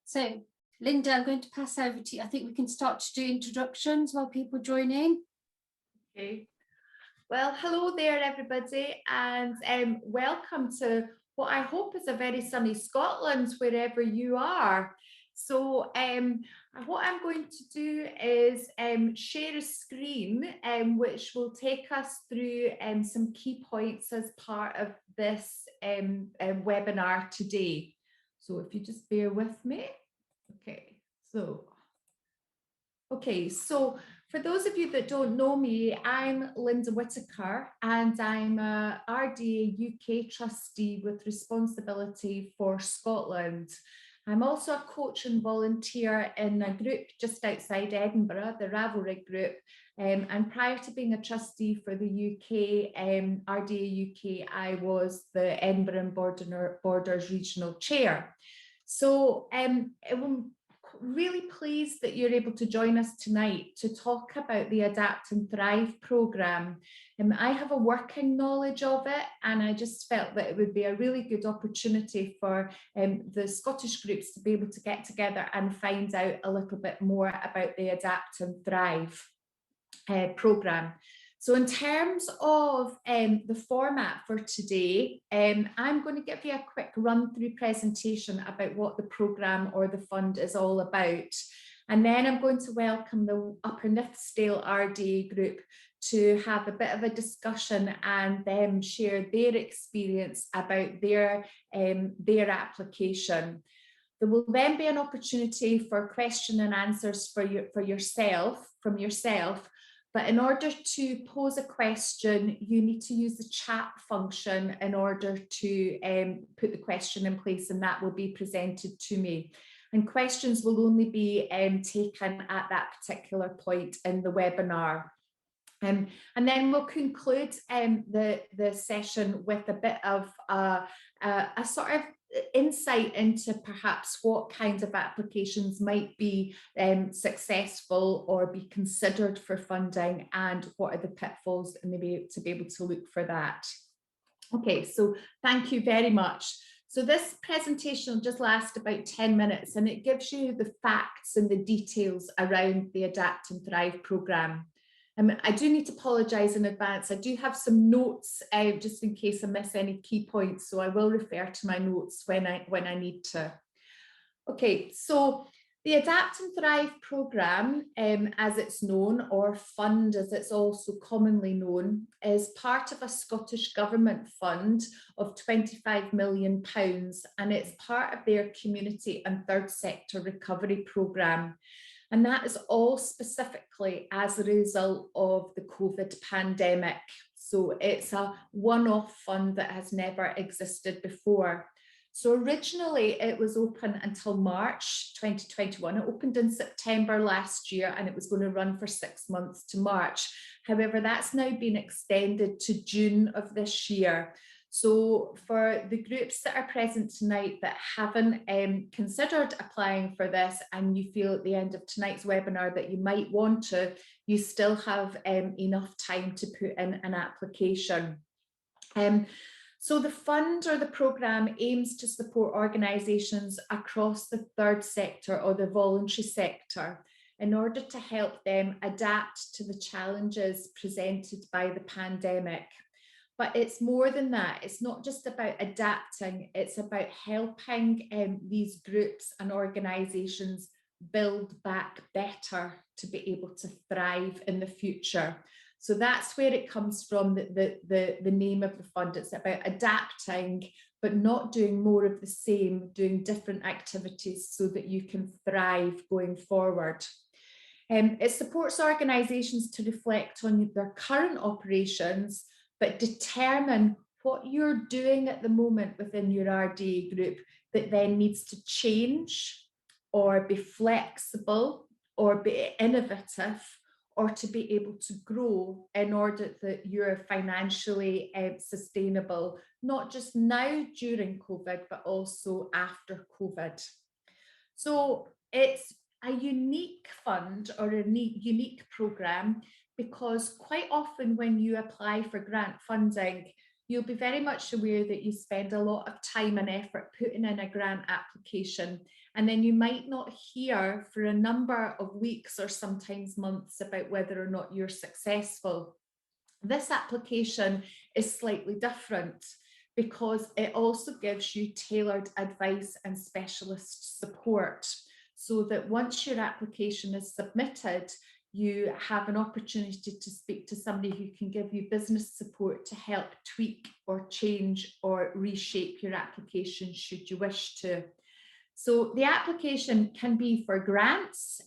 So, Linda, I'm going to pass over to you. I think we can start to do introductions while people join in. Okay. Well, hello there, everybody, and welcome to what I hope is a very sunny Scotland, wherever you are. So what I'm going to do is share a screen, which will take us through some key points as part of this webinar today. So if you just bear with me. Okay, so for those of you that don't know me, I'm Linda Whitaker and I'm a RDA UK trustee with responsibility for Scotland. I'm also a coach and volunteer in a group just outside Edinburgh, the Ravelry group. And prior to being a trustee for the UK, RDA UK, I was the Edinburgh and Borders Regional Chair. So I'm really pleased that you're able to join us tonight to talk about the Adapt and Thrive programme. I have a working knowledge of it, and I just felt that it would be a really good opportunity for the Scottish groups to be able to get together and find out a little bit more about the Adapt and Thrive programme. So in terms of the format for today, I'm going to give you a quick run through presentation about what the programme or the fund is all about. And then I'm going to welcome the Upper Nithsdale RDA group to have a bit of a discussion and them share their experience about their application. There will then be an opportunity for question and answers from yourself. But in order to pose a question, you need to use the chat function in order to put the question in place, and that will be presented to me. And questions will only be taken at that particular point in the webinar. And then we'll conclude the session with a bit of a sort of insight into perhaps what kinds of applications might be successful or be considered for funding, and what are the pitfalls and to be able to look for that. Okay, so thank you very much. So this presentation will just last about 10 minutes, and it gives you the facts and the details around the Adapt and Thrive programme. I do need to apologise in advance. I do have some notes just in case I miss any key points, so I will refer to my notes when I need to. Okay, so the Adapt and Thrive programme, as it's known, or fund as it's also commonly known, is part of a Scottish Government fund of £25 million, and it's part of their community and third sector recovery programme. And that is all specifically as a result of the COVID pandemic. So it's a one-off fund that has never existed before. So originally it was open until March 2021. It opened in September last year, and it was going to run for 6 months to March. However, that's now been extended to June of this year. So for the groups that are present tonight that haven't considered applying for this, and you feel at the end of tonight's webinar that you might want to, you still have enough time to put in an application. So the fund or the programme aims to support organisations across the third sector or the voluntary sector in order to help them adapt to the challenges presented by the pandemic. But it's more than that. It's not just about adapting, it's about helping these groups and organisations build back better to be able to thrive in the future. So that's where it comes from, the name of the fund. It's about adapting, but not doing more of the same, doing different activities so that you can thrive going forward. It supports organisations to reflect on their current operations, but determine what you're doing at the moment within your RDA group that then needs to change or be flexible or be innovative, or to be able to grow in order that you're financially sustainable, not just now during COVID, but also after COVID. So it's a unique fund or a unique programme, because quite often when you apply for grant funding, you'll be very much aware that you spend a lot of time and effort putting in a grant application, and then you might not hear for a number of weeks or sometimes months about whether or not you're successful. This application is slightly different because it also gives you tailored advice and specialist support, so that once your application is submitted, you have an opportunity to speak to somebody who can give you business support to help tweak or change or reshape your application should you wish to. So the application can be for grants,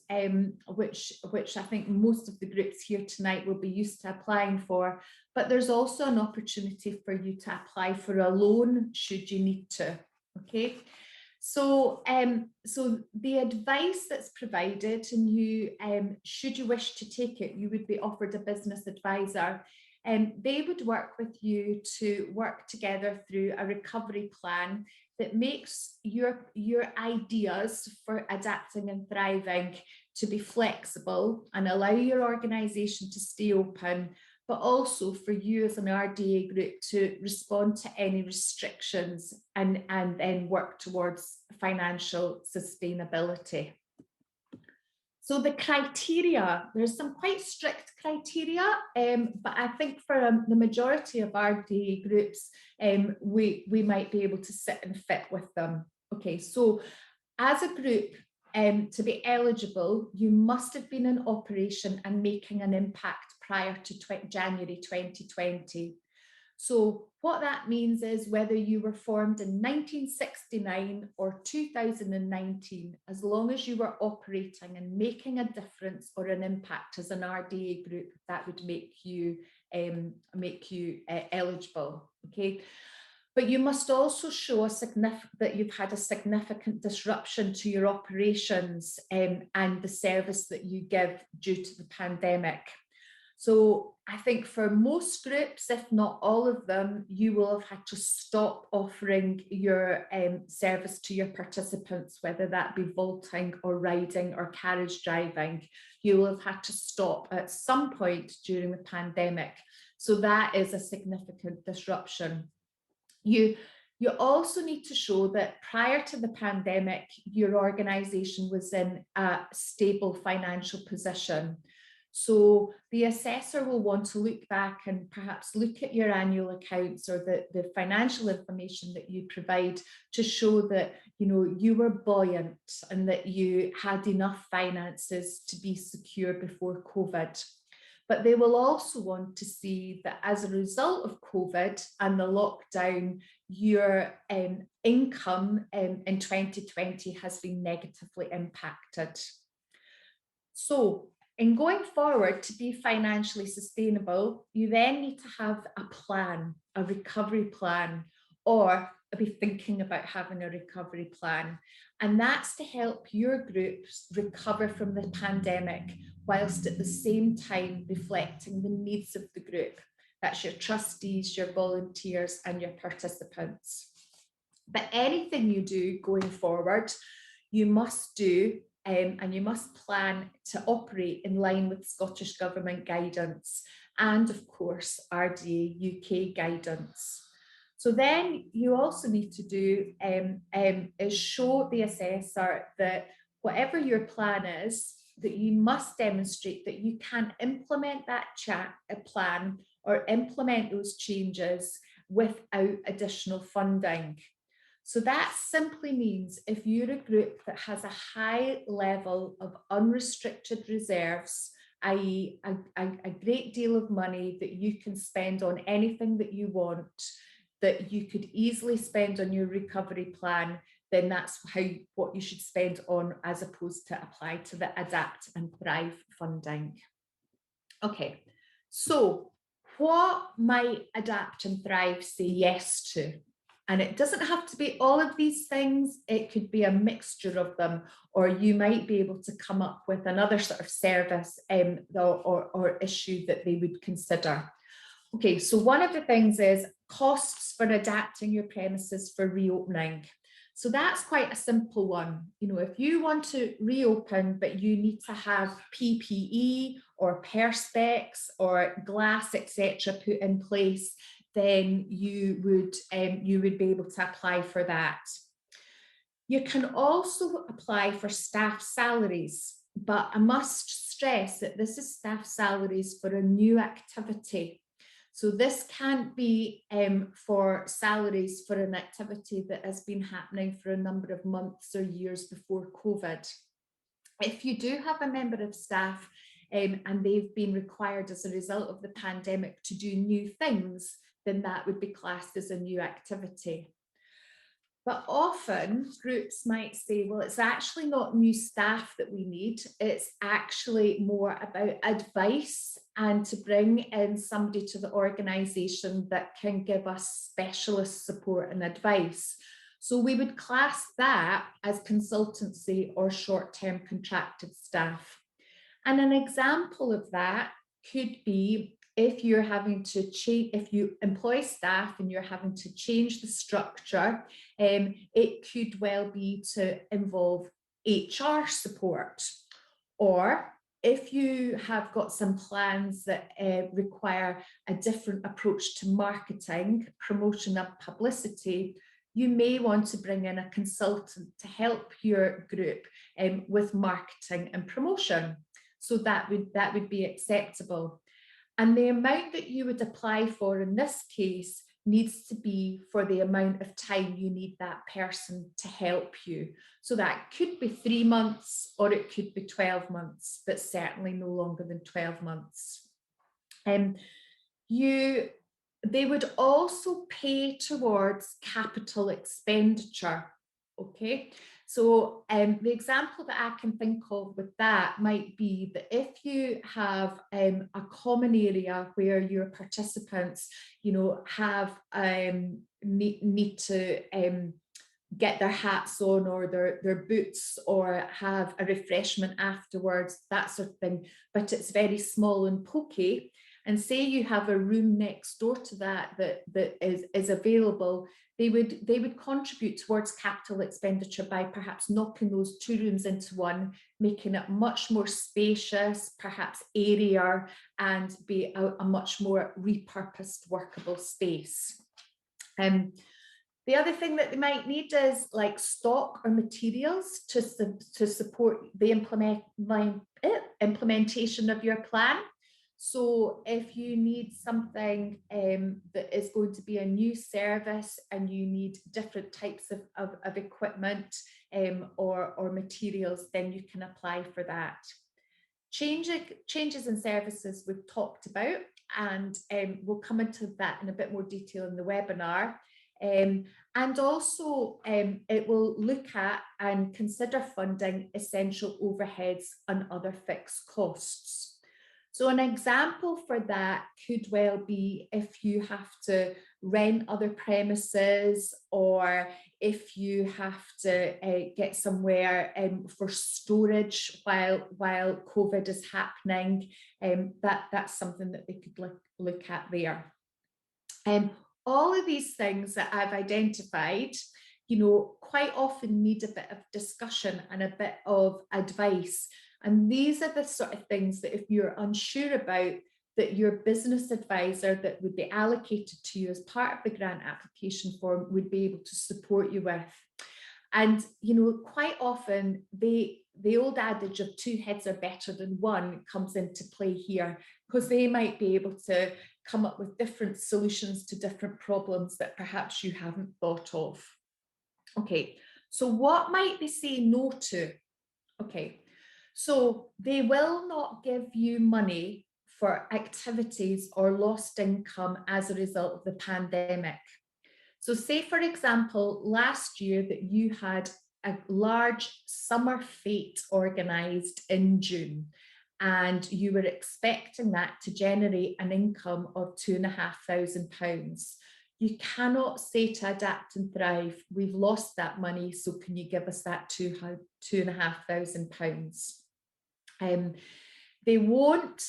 which I think most of the groups here tonight will be used to applying for, but there's also an opportunity for you to apply for a loan should you need to, okay? So, so the advice that's provided, and you, should you wish to take it, you would be offered a business advisor, and they would work with you to work together through a recovery plan that makes your ideas for adapting and thriving to be flexible and allow your organisation to stay open, but also for you as an RDA group to respond to any restrictions and then work towards financial sustainability. So the criteria, there's some quite strict criteria, but I think for the majority of RDA groups, we might be able to sit and fit with them. Okay, so as a group, to be eligible, you must have been in operation and making an impact prior to January 2020. So what that means is whether you were formed in 1969 or 2019, as long as you were operating and making a difference or an impact as an RDA group, that would make you eligible. Okay. But you must also show that you've had a significant disruption to your operations and the service that you give due to the pandemic. So I think for most groups, if not all of them, you will have had to stop offering your service to your participants, whether that be vaulting or riding or carriage driving. You will have had to stop at some point during the pandemic. So that is a significant disruption. You also need to show that prior to the pandemic, your organisation was in a stable financial position. So the assessor will want to look back and perhaps look at your annual accounts or the financial information that you provide to show that, you know, you were buoyant and that you had enough finances to be secure before COVID. But they will also want to see that as a result of COVID and the lockdown, your income in 2020 has been negatively impacted. So in going forward to be financially sustainable, you then need to have a plan, a recovery plan, or be thinking about having a recovery plan. And that's to help your groups recover from the pandemic, whilst at the same time reflecting the needs of the group. That's your trustees, your volunteers, and your participants. But anything you do going forward, you must do and you must plan to operate in line with Scottish Government guidance and, of course, RDA UK guidance. So then you also need to do is show the assessor that whatever your plan is, that you must demonstrate that you can implement that plan or implement those changes without additional funding. So that simply means if you're a group that has a high level of unrestricted reserves, i.e. a great deal of money that you can spend on anything that you want, that you could easily spend on your recovery plan, then that's what you should spend on, as opposed to apply to the Adapt and Thrive funding. Okay, so what might Adapt and Thrive say yes to? And it doesn't have to be all of these things, it could be a mixture of them, or you might be able to come up with another sort of service or issue that they would consider. Okay, so one of the things is costs for adapting your premises for reopening. So that's quite a simple one. You know, if you want to reopen, but you need to have PPE or perspex or glass, etc., put in place, then you would be able to apply for that. You can also apply for staff salaries, but I must stress that this is staff salaries for a new activity. So this can't be for salaries for an activity that has been happening for a number of months or years before COVID. If you do have a member of staff and they've been required as a result of the pandemic to do new things, then that would be classed as a new activity. But often groups might say, well, it's actually not new staff that we need. It's actually more about advice and to bring in somebody to the organisation that can give us specialist support and advice. So we would class that as consultancy or short-term contracted staff. And an example of that could be if you're having to change, if you employ staff and you're having to change the structure, it could well be to involve HR support. Or if you have got some plans that require a different approach to marketing, promotion and publicity, you may want to bring in a consultant to help your group with marketing and promotion. So that would be acceptable. And the amount that you would apply for in this case needs to be for the amount of time you need that person to help you. So that could be 3 months or it could be 12 months, but certainly no longer than 12 months. They would also pay towards capital expenditure. Okay, so the example that I can think of with that might be that if you have a common area where your participants, have need to get their hats on or their boots or have a refreshment afterwards, that sort of thing, but it's very small and pokey. And say you have a room next door to that is available, they would contribute towards capital expenditure by perhaps knocking those 2 rooms into one, making it much more spacious, perhaps airier, and be a much more repurposed workable space. The other thing that they might need is like stock or materials to support the implementation of your plan. So if you need something that is going to be a new service and you need different types of equipment or materials, then you can apply for that. Changes in services we've talked about, and we'll come into that in a bit more detail in the webinar. And also it will look at and consider funding essential overheads and other fixed costs. So an example for that could well be if you have to rent other premises, or if you have to get somewhere for storage while COVID is happening. That's something that they could look at there. All of these things that I've identified, quite often need a bit of discussion and a bit of advice. And these are the sort of things that if you're unsure about, that your business advisor that would be allocated to you as part of the grant application form would be able to support you with. And, quite often the old adage of 2 heads are better than one comes into play here, because they might be able to come up with different solutions to different problems that perhaps you haven't thought of. Okay, so what might they say no to? Okay, so they will not give you money for activities or lost income as a result of the pandemic. So say, for example, last year that you had a large summer fete organised in June, and you were expecting that to generate an income of £2,500. You cannot say to Adapt and Thrive, we've lost that money, so can you give us that £2,500? They won't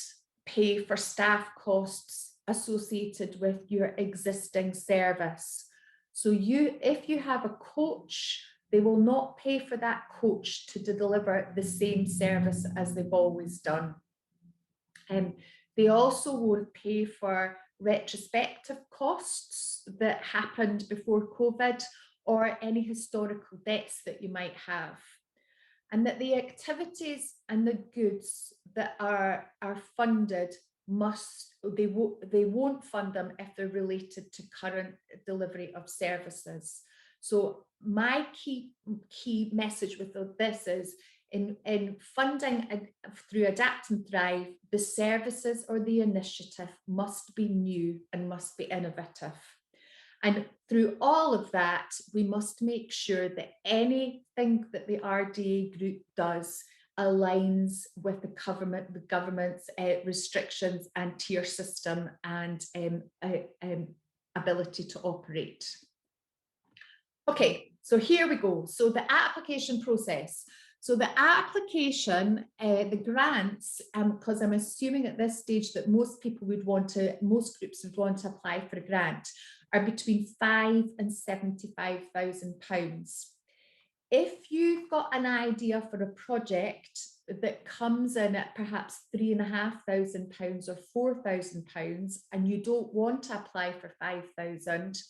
pay for staff costs associated with your existing service. So if you have a coach, they will not pay for that coach to deliver the same service as they've always done. They also won't pay for retrospective costs that happened before COVID, or any historical debts that you might have. And that the activities and the goods that are funded they won't fund them if they're related to current delivery of services. So my key message with this is, in funding through Adapt and Thrive, the services or the initiative must be new and must be innovative. And through all of that, we must make sure that anything that the RDA group does aligns with the government's restrictions and tier system and ability to operate. Okay, so here we go. So the application process. So the application, the grants, because I'm assuming at this stage that most groups would want to apply for a grant, are between £5,000 and £75,000. If you've got an idea for a project that comes in at perhaps £3,500 or £4,000, and you don't want to apply for 5,000,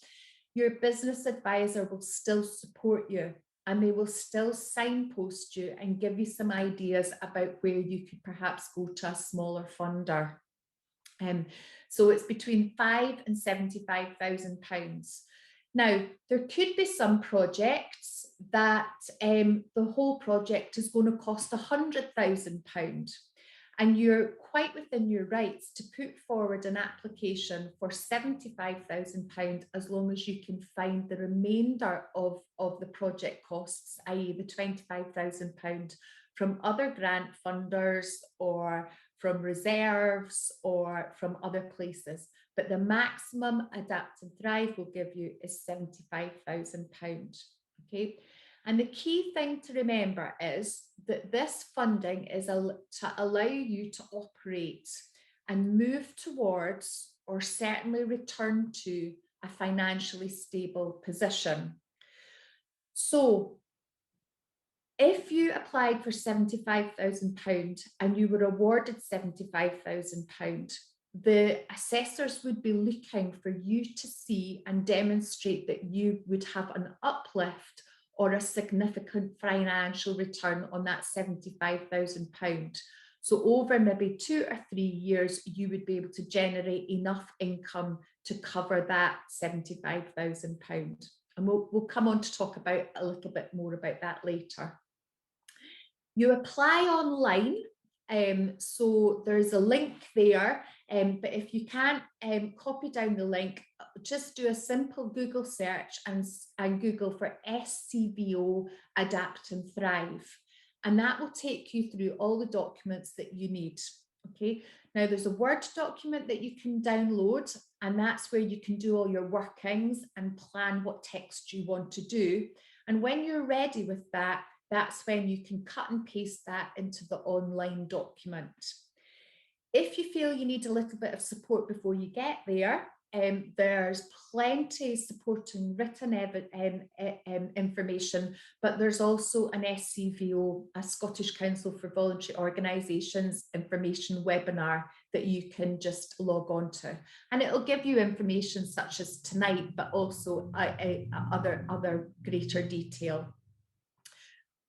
your business advisor will still support you, and they will still signpost you and give you some ideas about where you could perhaps go to a smaller funder. So it's between £5,000 and £75,000. Now, there could be some projects that the whole project is going to cost £100,000, and you're quite within your rights to put forward an application for £75,000 as long as you can find the remainder of the project costs, i.e. the £25,000 from other grant funders or from reserves or from other places. But the maximum Adapt and Thrive will give you is £75,000. Okay. And the key thing to remember is that this funding is to allow you to operate and move towards, or certainly return to, a financially stable position. So if you applied for £75,000 and you were awarded £75,000, the assessors would be looking for you to see and demonstrate that you would have an uplift or a significant financial return on that £75,000. So over maybe 2 or 3 years, you would be able to generate enough income to cover that £75,000. And we'll come on to talk about a little bit more about that later. You apply online. So there's a link there, but if you can't copy down the link, just do a simple Google search and Google for SCVO Adapt and Thrive, and that will take you through all the documents that you need. Okay, now there's a Word document that you can download, and that's where you can do all your workings and plan what text you want to do. And when you're ready with that, that's when you can cut and paste that into the online document. If you feel you need a little bit of support before you get there, there's plenty supporting written information, but there's also an SCVO, a Scottish Council for Voluntary Organisations information webinar that you can just log on to. And it'll give you information such as tonight, but also other greater detail.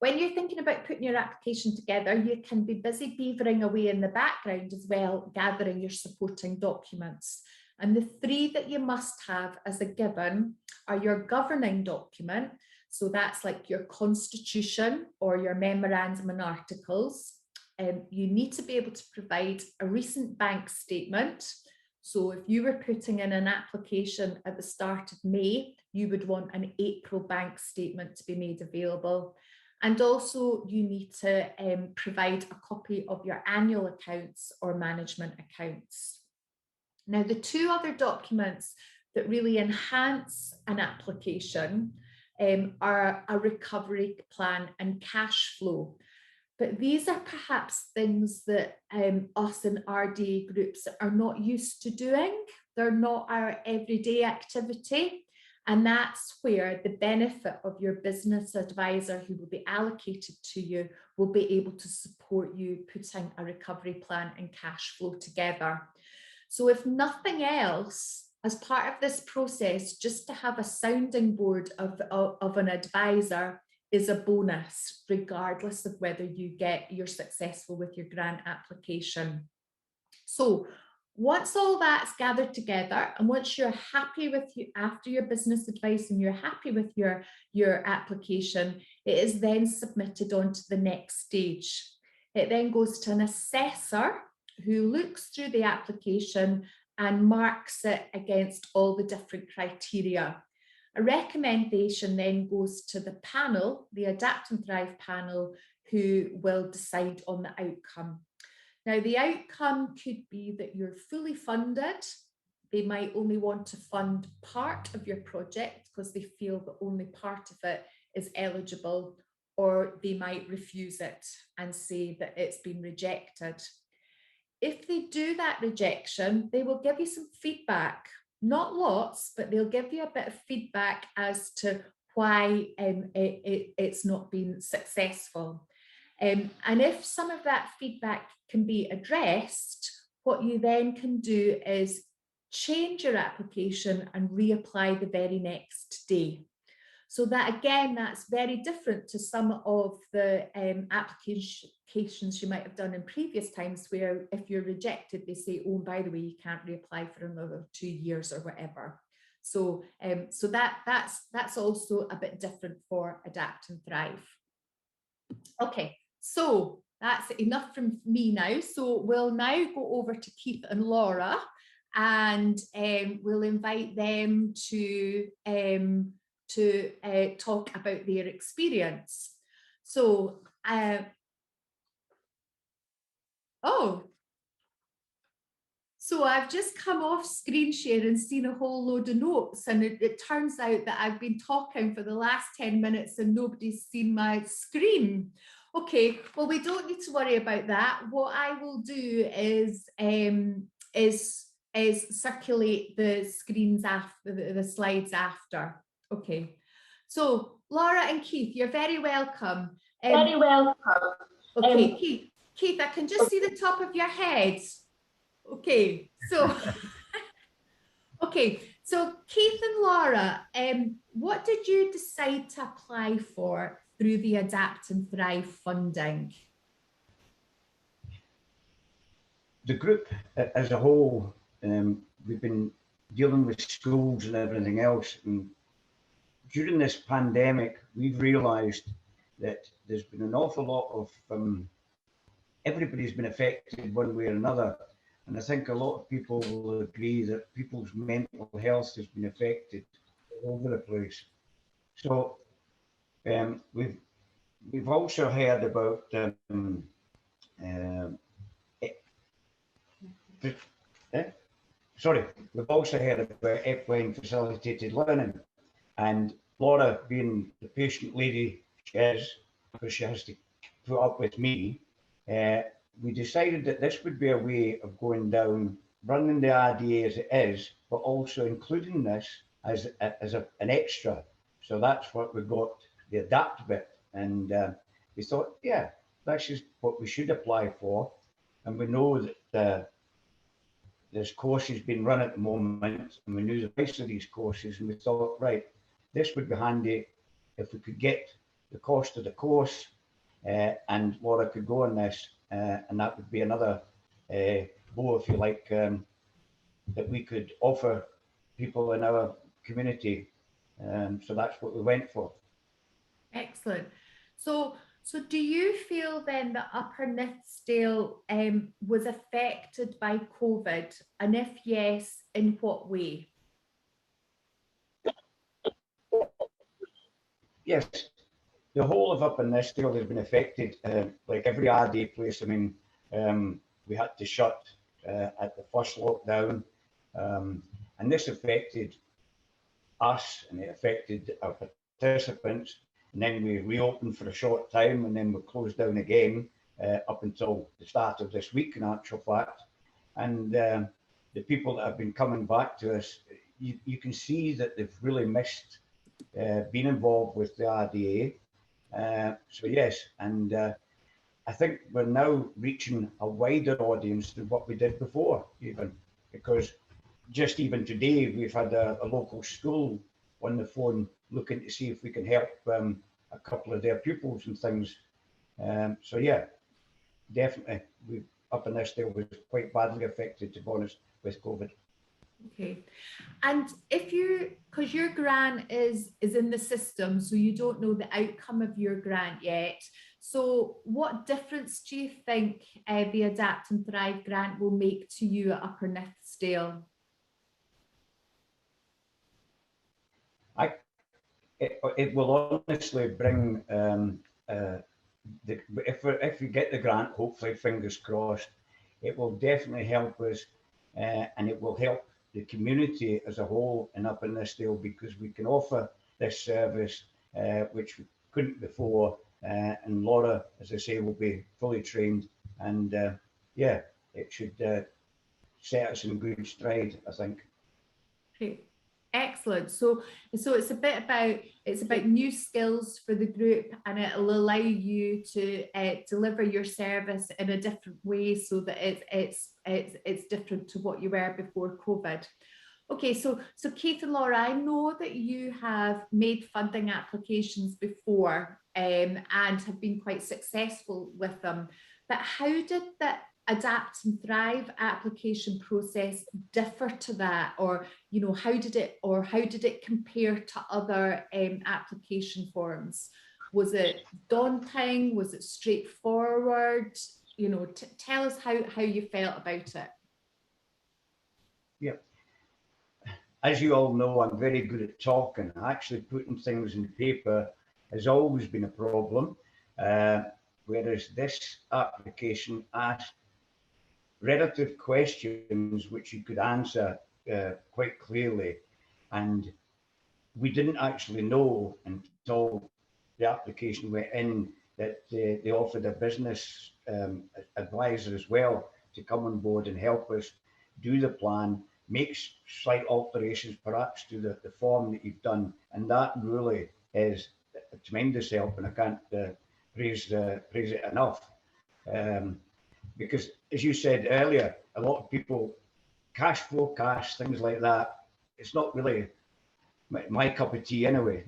When you're thinking about putting your application together, you can be busy beavering away in the background as well, gathering your supporting documents. And the 3 that you must have as a given are your governing document. So that's like your constitution or your memorandum and articles. You need to be able to provide a recent bank statement. So if you were putting in an application at the start of May, you would want an April bank statement to be made available. And also you need to provide a copy of your annual accounts or management accounts. Now, the 2 other documents that really enhance an application are a recovery plan and cash flow. But these are perhaps things that us in RDA groups are not used to doing. They're not our everyday activity. And that's where the benefit of your business advisor who will be allocated to you will be able to support you putting a recovery plan and cash flow together. So if nothing else, as part of this process, just to have a sounding board of an advisor is a bonus, regardless of whether you're successful with your grant application. So once all that's gathered together, and once you're happy with you after your business advice and you're happy with your application, it is then submitted on to the next stage. It then goes to an assessor who looks through the application and marks it against all the different criteria. A recommendation then goes to the panel, the Adapt and Thrive panel, who will decide on the outcome. Now, the outcome could be that you're fully funded. They might only want to fund part of your project because they feel that only part of it is eligible, or they might refuse it and say that it's been rejected. If they do that rejection, they will give you some feedback, not lots, but they'll give you a bit of feedback as to why it's not been successful. And if some of that feedback can be addressed, what you then can do is change your application and reapply the very next day. So that, again, that's very different to some of the applications you might have done in previous times, where if you're rejected, they say, oh, by the way, you can't reapply for another 2 years or whatever. So, that's also a bit different for Adapt and Thrive. Okay, so that's enough from me now. So we'll now go over to Keith and Laura, and we'll invite them to talk about their experience. So, so I've just come off screen share and seen a whole load of notes, and it turns out that I've been talking for the last 10 minutes and nobody's seen my screen. Okay, well, we don't need to worry about that. What I will do is circulate the screens after the slides after. Okay, so Laura and Keith, you're very welcome. Very welcome. Okay, Keith, I can just see the top of your head. Okay, so okay, so Keith and Laura, what did you decide to apply for through the Adapt and Thrive funding? The group as a whole, we've been dealing with schools and everything else, and during this pandemic, we've realised that there's been an awful lot of everybody's been affected one way or another. And I think a lot of people will agree that people's mental health has been affected all over the place. So we've also heard about we've also heard about equine facilitated learning, and Laura, being the patient lady she is, because she has to put up with me, we decided that this would be a way of going down, running the IDA as it is, but also including this as an extra. So that's what we got, the adapt bit. And we thought, yeah, that's just what we should apply for. And we know that there's courses being run at the moment, and we knew the price of these courses, and we thought, right, this would be handy if we could get the cost of the course, and Laura could go on this, and that would be another bow, if you like, that we could offer people in our community. So that's what we went for. Excellent. So do you feel then that Upper Nithsdale was affected by COVID? And if yes, in what way? Yes, the whole of Upper Nithsdale has been affected, like every RD place. I mean, we had to shut at the first lockdown, and this affected us, and it affected our participants. And then we reopened for a short time, and then we closed down again up until the start of this week, in actual fact. And the people that have been coming back to us, you can see that they've really missed being involved with the RDA. So yes, and I think we're now reaching a wider audience than what we did before, even. because just even today we've had a local school on the phone looking to see if we can help a couple of their pupils and things. So yeah, definitely, we up in Eskdale was quite badly affected, to be honest, with COVID. Okay. And if you, because your grant is in the system, so you don't know the outcome of your grant yet. So what difference do you think the Adapt and Thrive grant will make to you at Upper Nithsdale? It will honestly bring if we get the grant, hopefully, fingers crossed, it will definitely help us, and it will help the community as a whole in Upper Nithsdale, because we can offer this service which we couldn't before, and Laura, as I say, will be fully trained, and yeah, it should set us in good stride, I think. Great. Excellent. So it's about new skills for the group, and it'll allow you to deliver your service in a different way, so that it's different to what you were before COVID. Okay, so Keith and Laura, I know that you have made funding applications before and have been quite successful with them, but how did the Adapt and Thrive application process differ to that, or how did it compare to other application forms? Was it daunting? Was it straightforward? Tell us how you felt about it. Yeah, as you all know, I'm very good at talking. Actually putting things in paper has always been a problem, whereas this application asked relative questions which you could answer quite clearly, and we didn't actually know until the application went in that they offered a business advisor as well to come on board and help us do the plan, make slight alterations perhaps to the form that you've done, and that really is a tremendous help, and I can't praise it enough. Because as you said earlier, a lot of people cash forecast, things like that, it's not really my cup of tea anyway,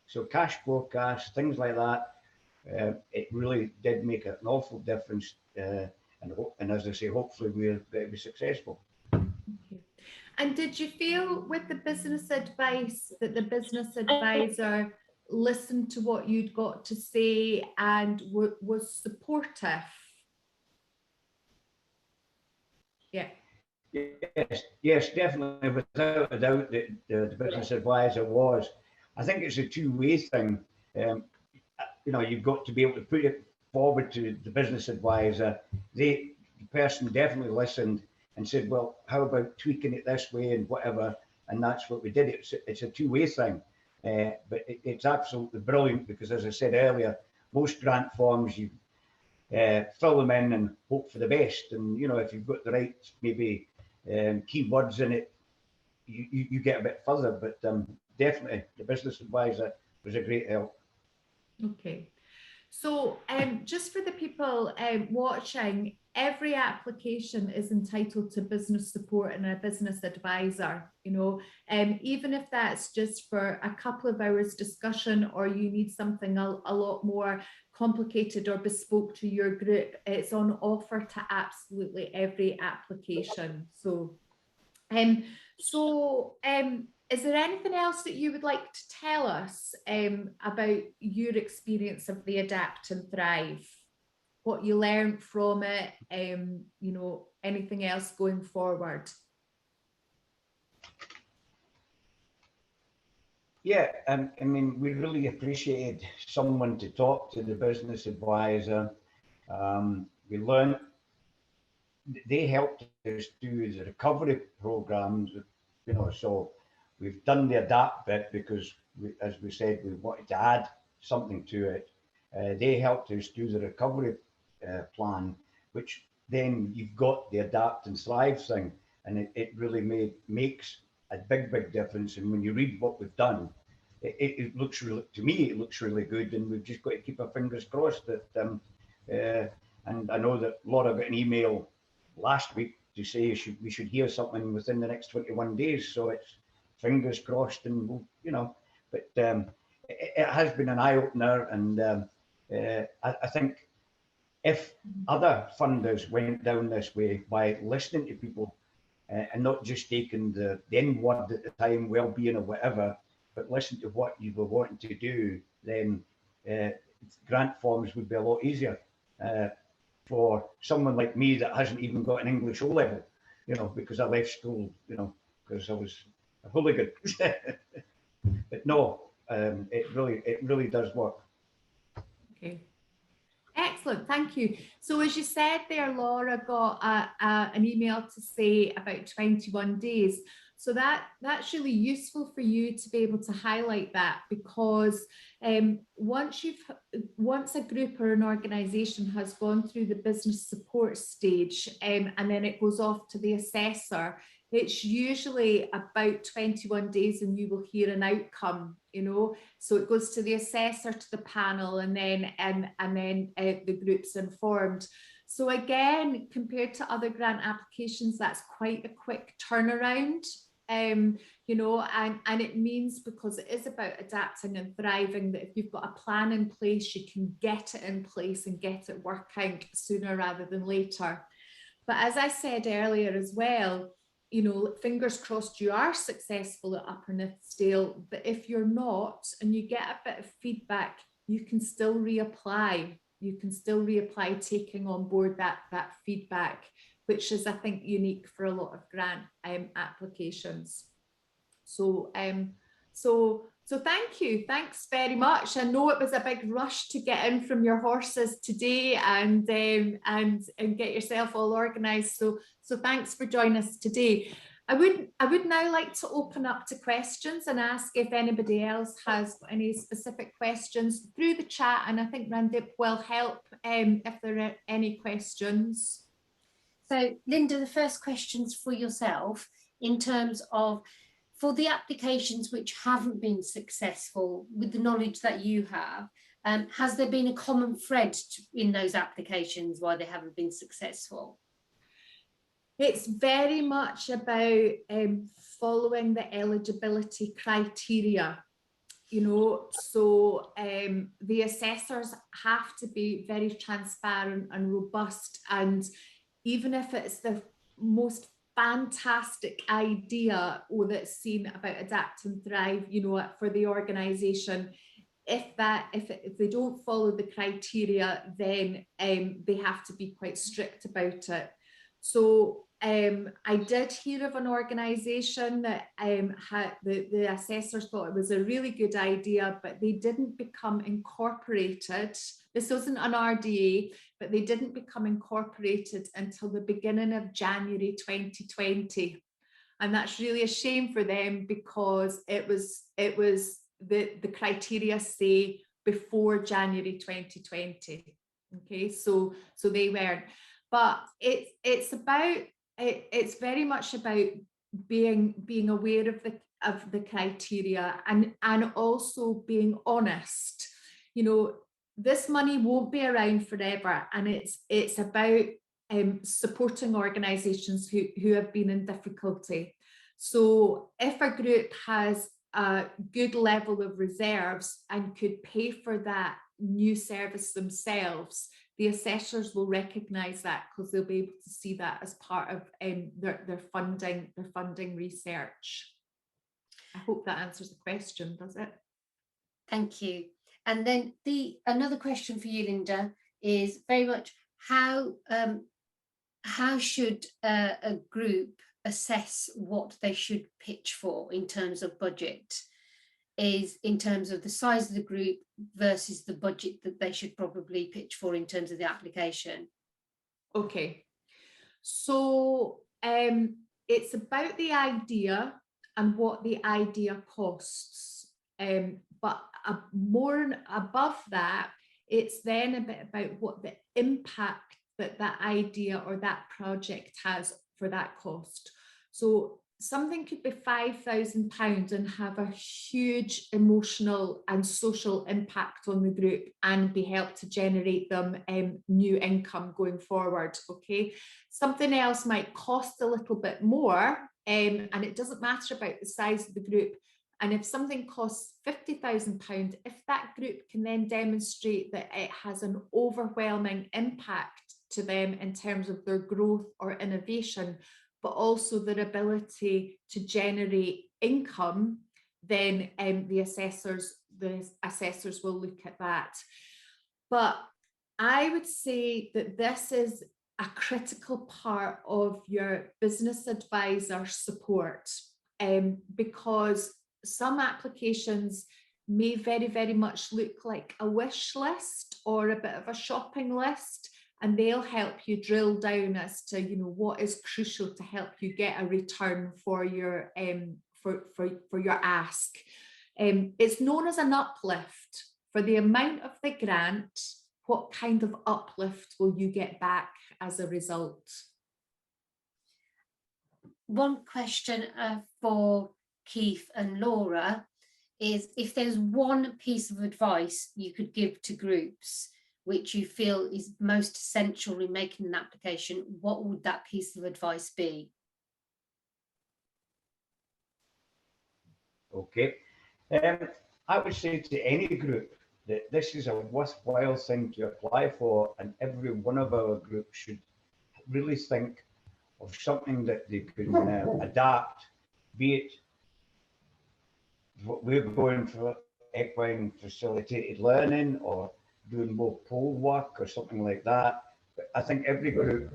so cash forecast, things like that, it really did make an awful difference, and as I say, hopefully we'll be successful. Okay. And did you feel with the business advice that the business advisor listened to what you'd got to say and was supportive? Yeah. Yes, definitely, without a doubt, the business advisor was. I think it's a two-way thing. You've got to be able to put it forward to the business advisor. The person definitely listened and said, well, how about tweaking it this way and whatever, and that's what we did. It's a two-way thing. But it's absolutely brilliant, because as I said earlier, most grant forms, you fill them in and hope for the best, and if you've got the right maybe keywords in it, you get a bit further, but definitely the business advisor was a great help. Okay, so just for the people watching, every application is entitled to business support and a business advisor, even if that's just for a couple of hours discussion, or you need something a lot more complicated or bespoke to your group, it's on offer to absolutely every application. So is there anything else that you would like to tell us about your experience of the Adapt and Thrive? What you learned from it, anything else going forward? Yeah, I mean, we really appreciated someone to talk to, the business advisor. We learned, they helped us do the recovery programs, so we've done the adapt bit because, as we said, we wanted to add something to it. They helped us do the recovery plan, which then you've got the adapt and thrive thing, and it really makes a big difference. And when you read what we've done, it looks really, to me, it looks really good, and we've just got to keep our fingers crossed that and I know that Laura got an email last week to say we should hear something within the next 21 days. So it's fingers crossed, and we'll, you know, but it has been an eye opener, and I think if other funders went down this way by listening to people and not just taking the N word at the time, well-being or whatever, but listen to what you were wanting to do, then grant forms would be a lot easier for someone like me that hasn't even got an English O level, you know, because I left school, you know, because I was a hooligan. But no, it really does work. Okay. Excellent, thank you. So as you said there, Laura got an email to say about 21 days. So that's really useful for you to be able to highlight that, because once a group or an organisation has gone through the business support stage, and then it goes off to the assessor, it's usually about 21 days and you will hear an outcome, you know. So it goes to the assessor, to the panel, and then the group's informed. So again, compared to other grant applications, that's quite a quick turnaround. You know, and it means, because it is about adapting and thriving, that if you've got a plan in place, you can get it in place and get it working sooner rather than later. But as I said earlier as well, you know, fingers crossed you are successful at Upper Nithsdale, but if you're not and you get a bit of feedback, you can still reapply. You can still reapply, taking on board that feedback, which is, I think, unique for a lot of grant applications. So thank you. Thanks very much. I know it was a big rush to get in from your horses today and get yourself all organised. So thanks for joining us today. I would now like to open up to questions and ask if anybody else has any specific questions through the chat, and I think Randip will help if there are any questions. So Linda, the first question's for yourself, in terms of, for the applications which haven't been successful, with the knowledge that you have, has there been a common thread in those applications why they haven't been successful? It's very much about following the eligibility criteria, you know. So the assessors have to be very transparent and robust, and even if it's the most fantastic idea that's seen about adapt and thrive, you know, for the organisation, if they don't follow the criteria, then they have to be quite strict about it. So I did hear of an organisation that had the assessors thought it was a really good idea, but they didn't become incorporated. This wasn't an RDA, but they didn't become incorporated until the beginning of January 2020. And that's really a shame for them, because it was the criteria say before January 2020. Okay, so they weren't. But it's very much about being aware of the criteria, and also being honest. You know, this money won't be around forever, and it's about supporting organisations who have been in difficulty. So if a group has a good level of reserves and could pay for that new service themselves, the assessors will recognise that, because they'll be able to see that as part of their funding research. I hope that answers the question, does it? Thank you. And then another question for you, Linda, is very much how should a group assess what they should pitch for in terms of budget? Is in terms of the size of the group versus the budget that they should probably pitch for in terms of the application. Okay, so it's about the idea and what the idea costs, but more above that, it's then a bit about what the impact that idea or that project has for that cost. So something could be £5,000 and have a huge emotional and social impact on the group and be helped to generate them new income going forward. Okay, something else might cost a little bit more, and it doesn't matter about the size of the group. And if something costs £50,000, if that group can then demonstrate that it has an overwhelming impact to them in terms of their growth or innovation, but also their ability to generate income, then the assessors will look at that. But I would say that this is a critical part of your business advisor support, because some applications may very, very much look like a wish list or a bit of a shopping list, and they'll help you drill down as to, you know, what is crucial to help you get a return for your for your ask. It's known as an uplift. For the amount of the grant, what kind of uplift will you get back as a result? One question for Keith and Laura is, if there's one piece of advice you could give to groups which you feel is most essential in making an application, what would that piece of advice be? Okay. I would say to any group that this is a worthwhile thing to apply for, and every one of our groups should really think of something that they can adapt, be it what we're going for equine facilitated learning or doing more pole work or something like that. But I think every group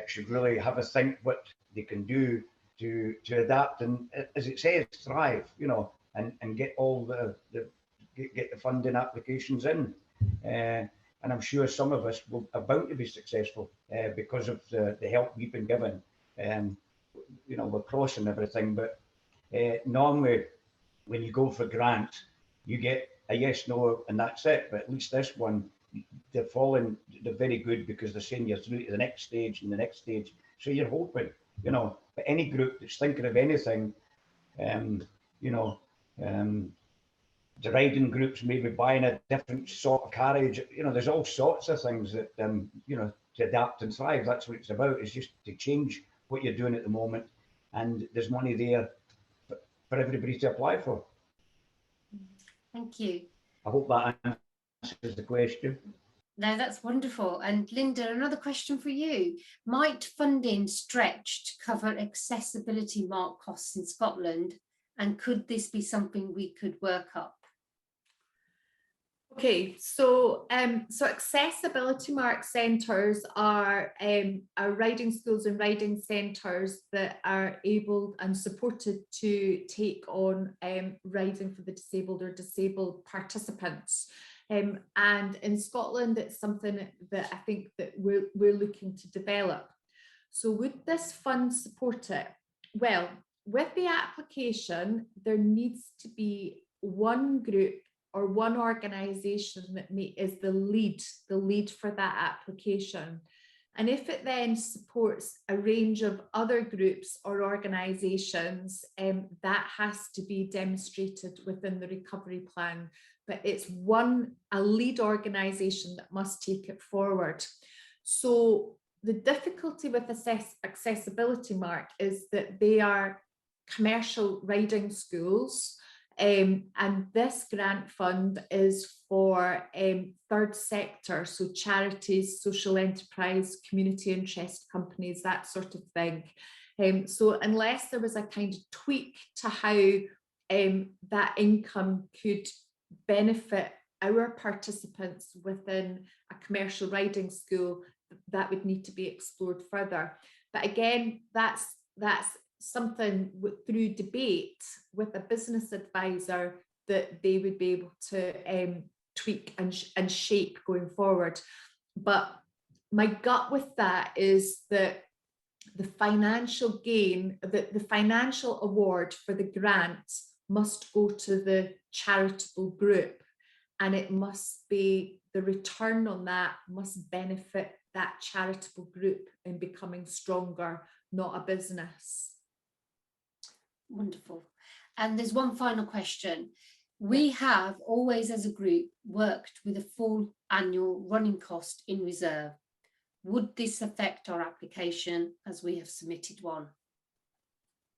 should really have a think what they can do to adapt and, as it says, thrive, you know, and get all get the funding applications in. And I'm sure some of us are bound to be successful because of the help we've been given. You know, we're crossing everything, but normally when you go for grants, you get a yes, no, and that's it. But at least this one, they're very good because they're saying you're through to the next stage and the next stage. So you're hoping, you know, but any group that's thinking of anything, you know, the riding groups maybe buying a different sort of carriage, you know, there's all sorts of things that, you know, to adapt and thrive. That's what it's about, is just to change what you're doing at the moment. And there's money there for everybody to apply for. Thank you. I hope that answers the question. No, that's wonderful. And Linda, another question for you. Might funding stretch to cover accessibility mark costs in Scotland? And could this be something we could work up? Okay, so accessibility mark centres are riding schools and riding centres that are able and supported to take on riding for the disabled or disabled participants. And in Scotland, it's something that I think that we're looking to develop. So would this fund support it? Well, with the application, there needs to be one group or one organisation that is the lead for that application. And if it then supports a range of other groups or organisations, that has to be demonstrated within the recovery plan. But it's a lead organisation that must take it forward. So the difficulty with accessibility mark is that they are commercial riding schools. And this grant fund is for third sector, so charities, social enterprise, community interest companies, that sort of thing. So unless there was a kind of tweak to how that income could benefit our participants within a commercial riding school, that would need to be explored further. But again, that's something through debate with a business advisor that they would be able to tweak and shape going forward. But my gut with that is that the financial gain, the financial award for the grant must go to the charitable group, and it must be, the return on that must benefit that charitable group in becoming stronger, not a business. Wonderful. And there's one final question. We have always, as a group, worked with a full annual running cost in reserve. Would this affect our application as we have submitted one?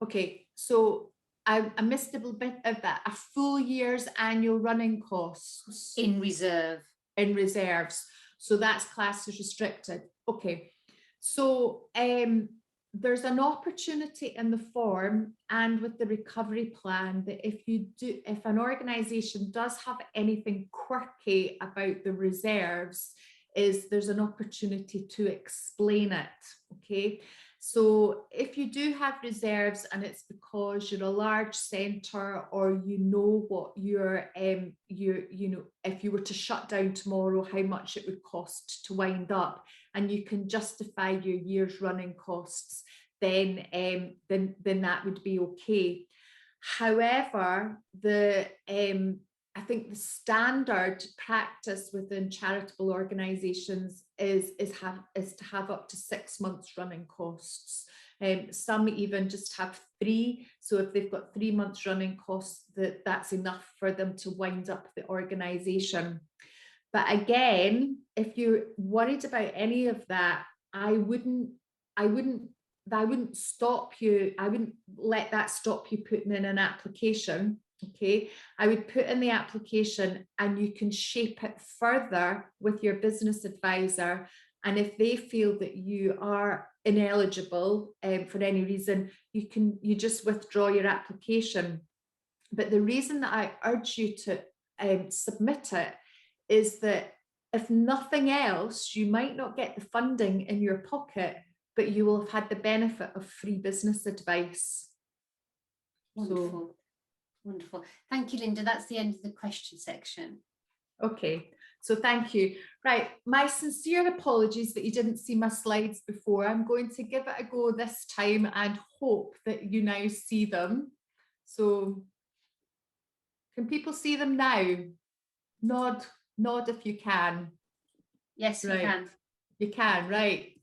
Okay, so I missed a little bit of that. A full year's annual running costs In reserve. in reserves. So that's classed as restricted. Okay, so there's an opportunity in the form and with the recovery plan that if an organisation does have anything quirky about the reserves, there's an opportunity to explain it. Okay, so if you do have reserves and it's because you're a large centre, or you know what your if you were to shut down tomorrow, how much it would cost to wind up, and you can justify your year's running costs, then that would be okay. However, I think the standard practice within charitable organisations is to have up to 6 months running costs. Some even just have 3. So if they've got 3 months running costs, that's enough for them to wind up the organisation. But again, if you're worried about any of that, I wouldn't stop you. I wouldn't let that stop you putting in an application. Okay, I would put in the application, and you can shape it further with your business advisor. And if they feel that you are ineligible for any reason, you just withdraw your application. But the reason that I urge you to submit it is that if nothing else, you might not get the funding in your pocket, but you will have had the benefit of free business advice. Wonderful. Wonderful. Thank you, Linda. That's the end of the question section. Okay, so thank you. Right, my sincere apologies that you didn't see my slides before. I'm going to give it a go this time and hope that you now see them. So can people see them now? Nod if you can. Yes, right. You can. You can, right.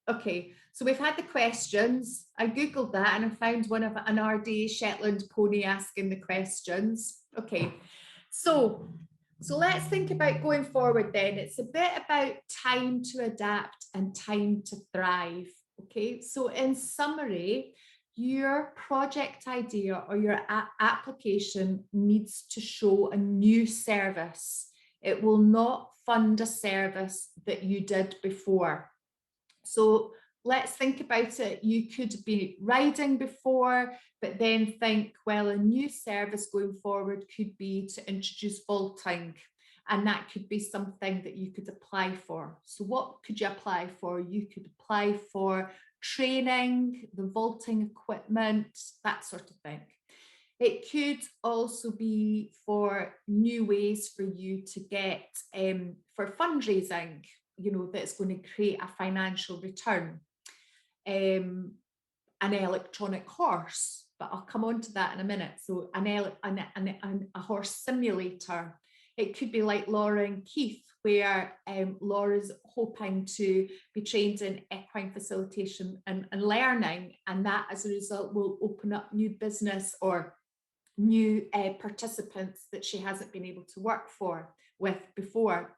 Okay, so we've had the questions. I googled that and I found one of an RD Shetland pony asking the questions. Okay, so let's think about going forward then. It's a bit about time to adapt and time to thrive. Okay, so in summary, your project idea or your application needs to show a new service. It will not fund a service that you did before. So let's think about it. You could be riding before, but then think, well, a new service going forward could be to introduce vaulting, and that could be something that you could apply for. So what could you apply for? You could apply for training, the vaulting equipment, that sort of thing. It could also be for new ways for you to get for fundraising, that's going to create a financial return. An electronic horse, but I'll come on to that in a minute. So a horse simulator. It could be like Laura and Keith, where Laura's hoping to be trained in equine facilitation and learning, and that as a result will open up new business or new participants that she hasn't been able to work with before.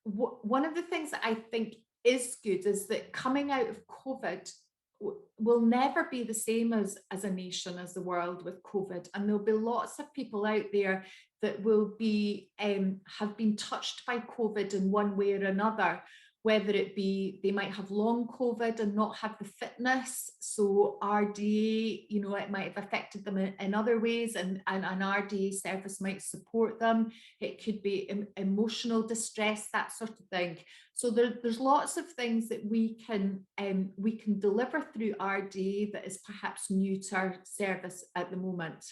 One of the things that I think is good is that coming out of COVID will never be the same as a nation, as the world with COVID, and there'll be lots of people out there that will be have been touched by COVID in one way or another, whether it be they might have long COVID and not have the fitness, so RDA, it might have affected them in other ways, and an RDA service might support them. It could be emotional distress, that sort of thing. So there's lots of things that we can deliver through RDA that is perhaps new to our service at the moment.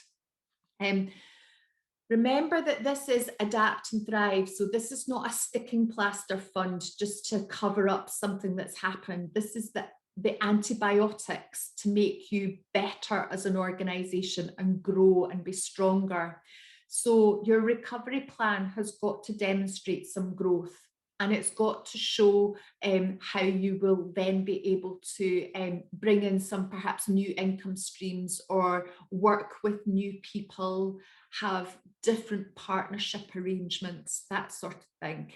Remember that this is adapt and thrive. So this is not a sticking plaster fund just to cover up something that's happened. This is the antibiotics to make you better as an organisation and grow and be stronger. So your recovery plan has got to demonstrate some growth. and it's got to show how you will then be able to bring in some perhaps new income streams or work with new people, have different partnership arrangements, that sort of thing.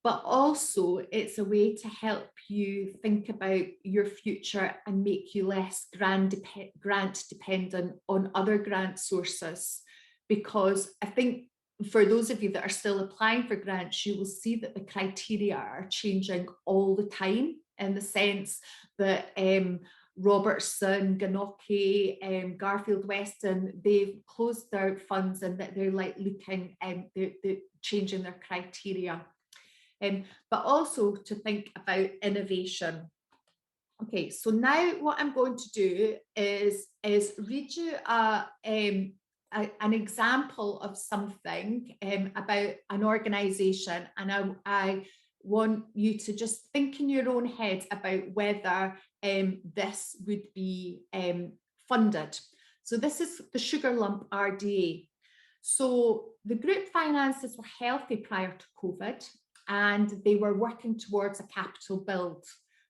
But also it's a way to help you think about your future and make you less grant dependent on other grant sources. Because I think for those of you that are still applying for grants, you will see that the criteria are changing all the time, in the sense that Robertson, Ganocki, Garfield Weston, they've closed their funds, and that they're like looking, they're changing their criteria. But also to think about innovation. Okay, so now what I'm going to do is read you an example of something about an organisation, and I want you to just think in your own head about whether this would be funded. So this is the Sugar Lump RDA. So the group finances were healthy prior to COVID, and they were working towards a capital build.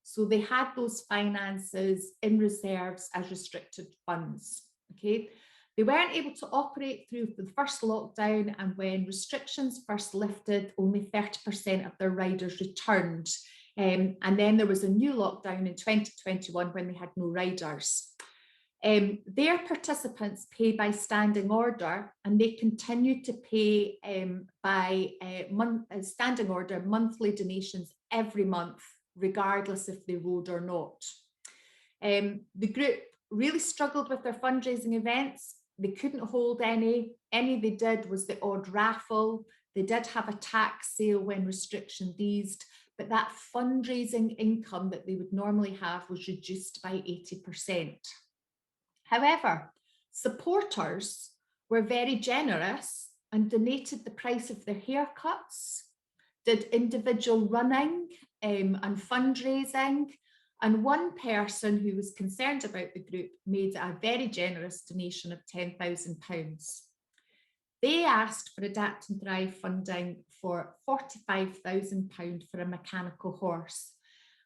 So they had those finances in reserves as restricted funds. Okay, they weren't able to operate through the first lockdown, and when restrictions first lifted, only 30% of their riders returned. And then there was a new lockdown in 2021 when they had no riders. Their participants pay by standing order, and they continue to pay by standing order monthly donations every month, regardless if they rode or not. The group really struggled with their fundraising events. They couldn't hold any. Any they did was the odd raffle. They did have a tax sale when restrictions eased, but that fundraising income that they would normally have was reduced by 80%. However, supporters were very generous and donated the price of their haircuts, did individual running and fundraising, and one person who was concerned about the group made a very generous donation of £10,000. They asked for Adapt and Thrive funding for £45,000 for a mechanical horse.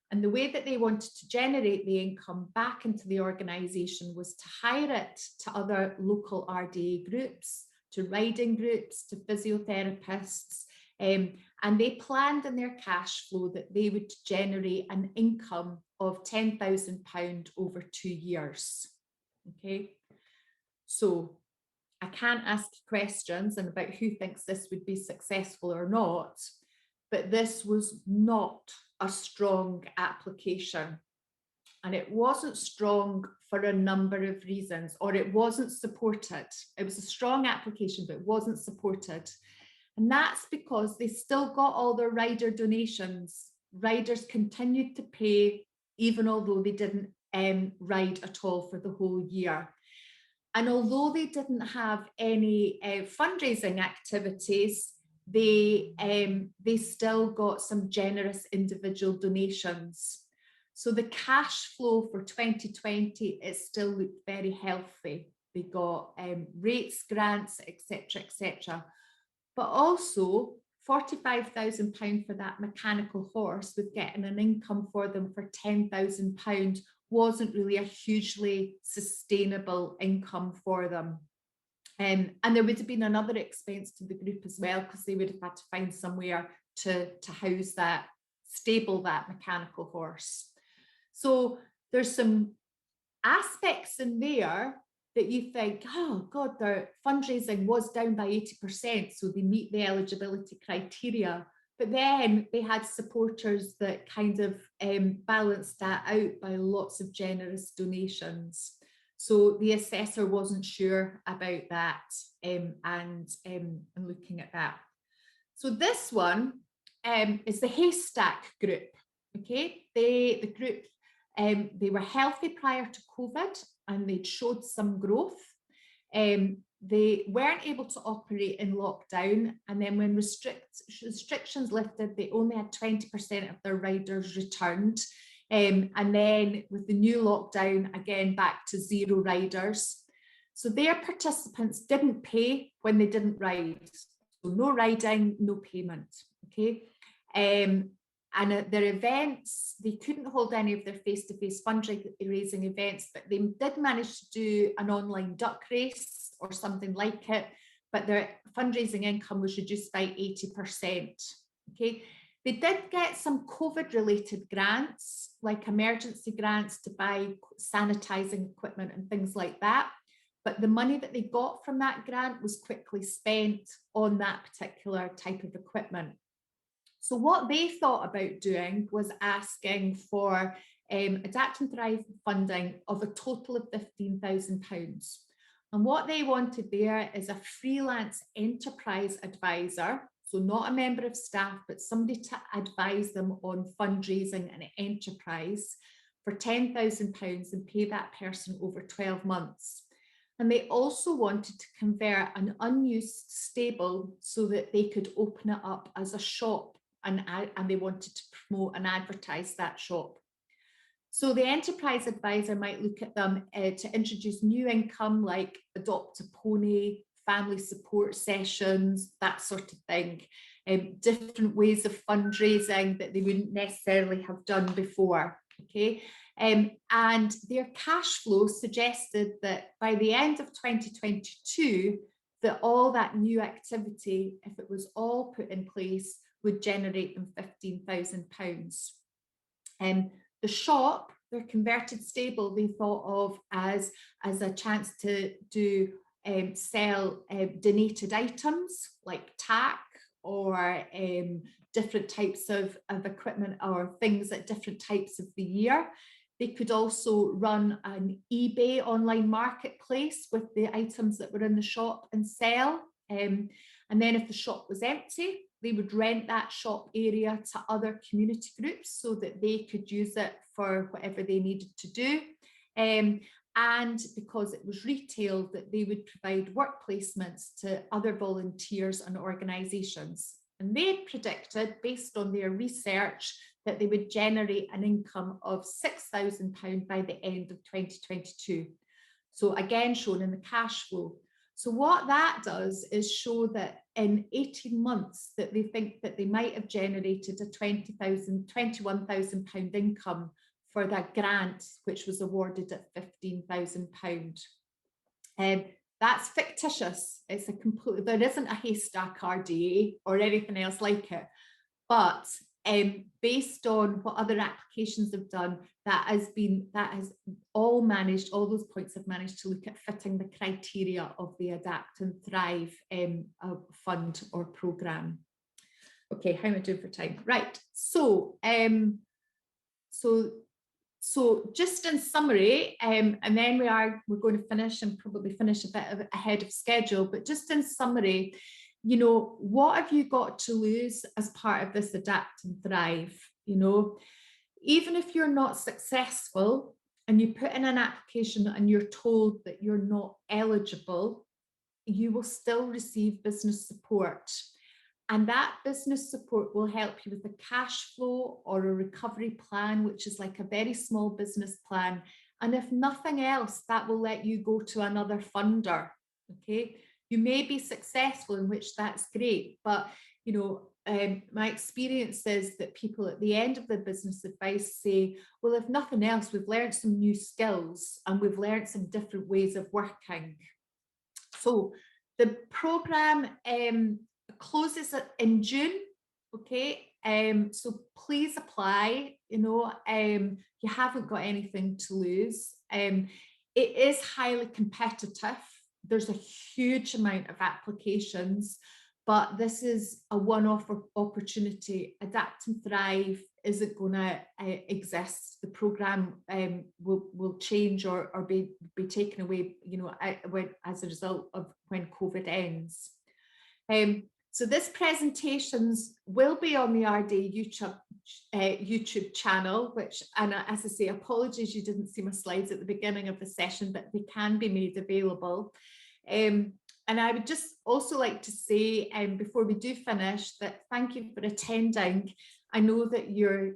And the way that they wanted to generate the income back into the organisation was to hire it to other local RDA groups, to riding groups, to physiotherapists. And they planned in their cash flow that they would generate an income of £10,000 over 2 years. Okay, so I can't ask questions and about who thinks this would be successful or not, but this was not a strong application, and it wasn't strong for a number of reasons, or it wasn't supported. It was a strong application, but it wasn't supported, and that's because they still got all their rider donations. Riders continued to pay even although they didn't ride at all for the whole year. And although they didn't have any fundraising activities, they still got some generous individual donations. So the cash flow for 2020, it still looked very healthy. They got rates, grants, etc., etc. But also £45,000 for that mechanical horse, with getting an income for them for £10,000, wasn't really a hugely sustainable income for them. And there would have been another expense to the group as well, because they would have had to find somewhere to house that, stable that mechanical horse. So there's some aspects in there that you think, oh God, their fundraising was down by 80%, so they meet the eligibility criteria. But then they had supporters that kind of balanced that out by lots of generous donations. So the assessor wasn't sure about that and looking at that. So this one is the Haystack group. Okay, the group, they were healthy prior to COVID, and they'd showed some growth. They weren't able to operate in lockdown, and then when restrictions lifted, they only had 20% of their riders returned. And then with the new lockdown, again, back to 0 riders. So their participants didn't pay when they didn't ride. So no riding, no payment, okay? And at their events, they couldn't hold any of their face-to-face fundraising events, but they did manage to do an online duck race or something like it, but their fundraising income was reduced by 80%. Okay, they did get some COVID-related grants, like emergency grants to buy sanitising equipment and things like that. But the money that they got from that grant was quickly spent on that particular type of equipment. So what they thought about doing was asking for Adapt and Thrive funding of a total of £15,000. And what they wanted there is a freelance enterprise advisor, so not a member of staff, but somebody to advise them on fundraising and enterprise for £10,000 and pay that person over 12 months. And they also wanted to convert an unused stable so that they could open it up as a shop, and they wanted to promote and advertise that shop. So the enterprise advisor might look at them to introduce new income like adopt a pony, family support sessions, that sort of thing, different ways of fundraising that they wouldn't necessarily have done before. Okay, and their cash flow suggested that by the end of 2022, that all that new activity, if it was all put in place, would generate them £15,000. The shop, their converted stable, they thought of as a chance to do sell donated items like tack or different types of equipment or things at different types of the year. They could also run an eBay online marketplace with the items that were in the shop and sell. And then if the shop was empty, they would rent that shop area to other community groups so that they could use it for whatever they needed to do. And because it was retail, that they would provide work placements to other volunteers and organisations. And they predicted, based on their research, that they would generate an income of £6,000 by the end of 2022. So again, shown in the cash flow. So what that does is show that in 18 months that they think that they might have generated a £21,000 income for that grant, which was awarded at £15,000. That's fictitious. It's a complete, there isn't a haystack RDA or anything else like it. But based on what other applications have done, that has all those points have managed to look at fitting the criteria of the Adapt and Thrive fund or programme. Okay, how am I doing for time? Right, so just in summary, and then we're going to finish and probably finish a bit ahead of schedule, but just in summary, you know, what have you got to lose as part of this Adapt and Thrive? You know, even if you're not successful and you put in an application and you're told that you're not eligible, you will still receive business support. And that business support will help you with a cash flow or a recovery plan, which is like a very small business plan. And if nothing else, that will let you go to another funder. Okay, you may be successful, in which that's great. But, you know, my experience is that people at the end of the business advice say, well, if nothing else, we've learned some new skills and we've learned some different ways of working. So the programme closes in June. Okay, so please apply. You know, you haven't got anything to lose. It is highly competitive. There's a huge amount of applications, but this is a one-off opportunity. Adapt and Thrive isn't going to exist. The programme will change or be taken away, you know, as a result of when COVID ends. So this presentations will be on the RD YouTube channel, which, and as I say, apologies you didn't see my slides at the beginning of the session, but they can be made available. And I would just also like to say, before we do finish, that thank you for attending. I know that you're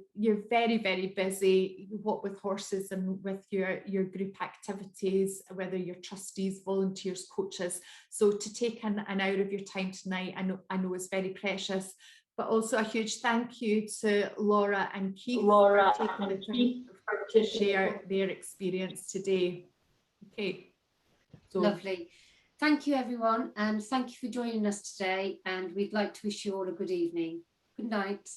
very, very busy, what with horses and with your group activities, whether you're trustees, volunteers, coaches. So to take an hour of your time tonight, I know is very precious. But also a huge thank you to Laura and Keith for taking the time to share their experience today. Okay. So, lovely. Thank you, everyone, and thank you for joining us today. And we'd like to wish you all a good evening. Good night.